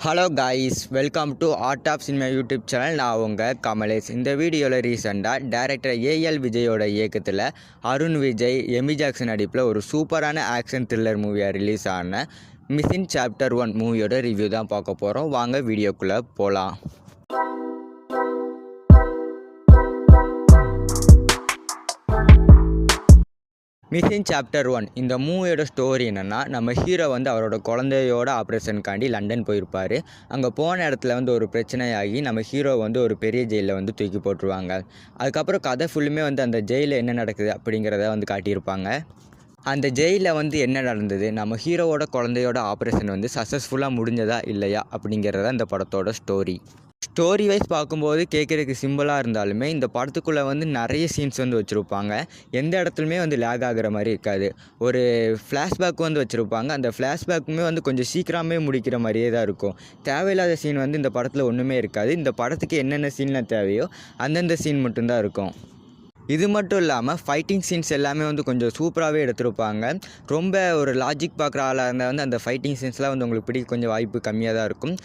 Hello guys, welcome to art of cinema YouTube channel. நான் உங்கள் கமலேஷ். இந்த வீடியோவில் ரீசெண்டாக டைரக்டர் ஏஎல் விஜயோட இயக்கத்தில் அருண் விஜய், எமி ஜாக்சன் நடிப்பில் ஒரு சூப்பரான ஆக்ஷன் த்ரில்லர் மூவியாக ரிலீஸ் ஆன மிஸ்ஸிங் சாப்டர் 1 மூவியோட ரிவ்யூ தான் பார்க்க போகிறோம். வாங்க வீடியோக்குள்ளே போகலாம். மிஸ்ஸிங் சாப்டர் 1 இந்த மூவியோட ஸ்டோரி என்னென்னா, நம்ம ஹீரோ அவரோட குழந்தையோட ஆப்ரேஷனுக்காண்டி லண்டன் போயிருப்பார். அங்கே போன இடத்துல ஒரு பிரச்சனையாகி நம்ம ஹீரோ ஒரு பெரிய ஜெயிலில் தூக்கி போட்டுருவாங்க. அதுக்கப்புறம் கதை ஃபுல்லுமே அந்த ஜெயிலில் என்ன நடக்குது அப்படிங்கிறத காட்டியிருப்பாங்க. அந்த ஜெயிலில் என்ன நடந்தது, நம்ம ஹீரோவோட குழந்தையோட ஆப்ரேஷன் சக்ஸஸ்ஃபுல்லாக முடிஞ்சதா இல்லையா அப்படிங்கிறத இந்த படத்தோட ஸ்டோரி வைஸ் பார்க்கும்போது கேட்குறதுக்கு சிம்பிளாக இருந்தாலுமே இந்த படத்துக்குள்ளே நிறைய சீன்ஸ் வச்சுருப்பாங்க. எந்த இடத்துலையுமே லேக் ஆகிற மாதிரி இருக்காது. ஒரு ஃப்ளாஷ்பேக் வச்சுருப்பாங்க. அந்த ஃப்ளாஷ்பேக்குமே கொஞ்சம் சீக்கிரமே முடிக்கிற மாதிரியே தான் இருக்கும். தேவையில்லாத சீன் இந்த படத்தில் ஒன்றுமே இருக்காது. இந்த படத்துக்கு என்னென்ன சீனில் தேவையோ அந்தந்த சீன் மட்டும்தான் இருக்கும். இது மட்டும் இல்லாமல் ஃபைட்டிங் சீன்ஸ் எல்லாமே கொஞ்சம் சூப்பராகவே எடுத்திருப்பாங்க. ரொம்ப ஒரு லாஜிக் பார்க்குற ஆளாக இருந்தால் அந்த ஃபைட்டிங் சீன்ஸ்லாம் உங்களுக்கு பிடிக்க கொஞ்சம் வாய்ப்பு கம்மியாக தான் இருக்கும்.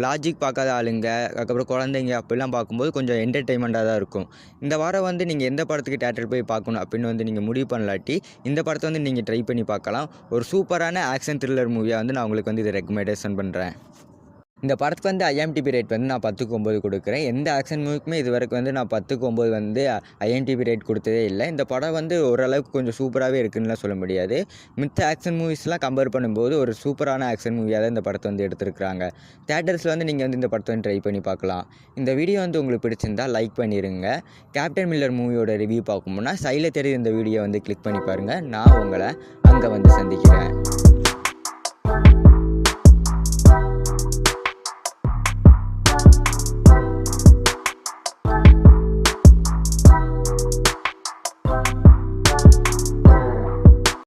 லாஜிக் பார்க்காத ஆளுங்க, அதுக்கப்புறம் குழந்தைங்க அப்படிலாம் பார்க்கும்போது கொஞ்சம் என்டர்டெயின்மெண்ட்டாக தான் இருக்கும். இந்த வாரம் நீங்கள் எந்த படத்துக்கு தேட்டர் போய் பார்க்கணும் அப்படின்னு நீங்கள் முடிவு பண்ணலாட்டி இந்த படத்தை நீங்கள் ட்ரை பண்ணி பார்க்கலாம். ஒரு சூப்பரான ஆக்ஷன் த்ரில்லர் மூவியாக நான் உங்களுக்கு இதை ரெக்கமெண்டேஷன் பண்ணுறேன். இந்த படத்துக்கு ஐஎம்டிபி ரேட் நான் 10க்கு 9 கொடுக்குறேன். எந்த ஆக்ஷன் மூவிக்குமே இது வரைக்கும் நான் 10க்கு 9 ஐஎம்டிபி ரேட் கொடுத்ததே இல்லை. இந்த படம் ஓரளவுக்கு கொஞ்சம் சூப்பராகவே இருக்குதுன்னுலாம் சொல்ல முடியாது. மித்த ஆக்ஷன் மூவிஸ்லாம் கம்பேர் பண்ணும்போது ஒரு சூப்பரான ஆக்ஷன் மூவியாக தான் இந்த படத்தை எடுத்துருக்குறாங்க. தேட்டர்ஸில் நீங்கள் இந்த படத்தை ட்ரை பண்ணி பார்க்கலாம். இந்த வீடியோ உங்களுக்கு பிடிச்சிருந்தால் லைக் பண்ணிடுங்க. கேப்டன் மில்லர் மூவியோட ரிவ்யூ பார்க்கணும்னா சைடில் தெரியுது இந்த வீடியோ கிளிக் பண்ணி பாருங்கள். நான் உங்களை அங்கே சந்திக்கிறேன்.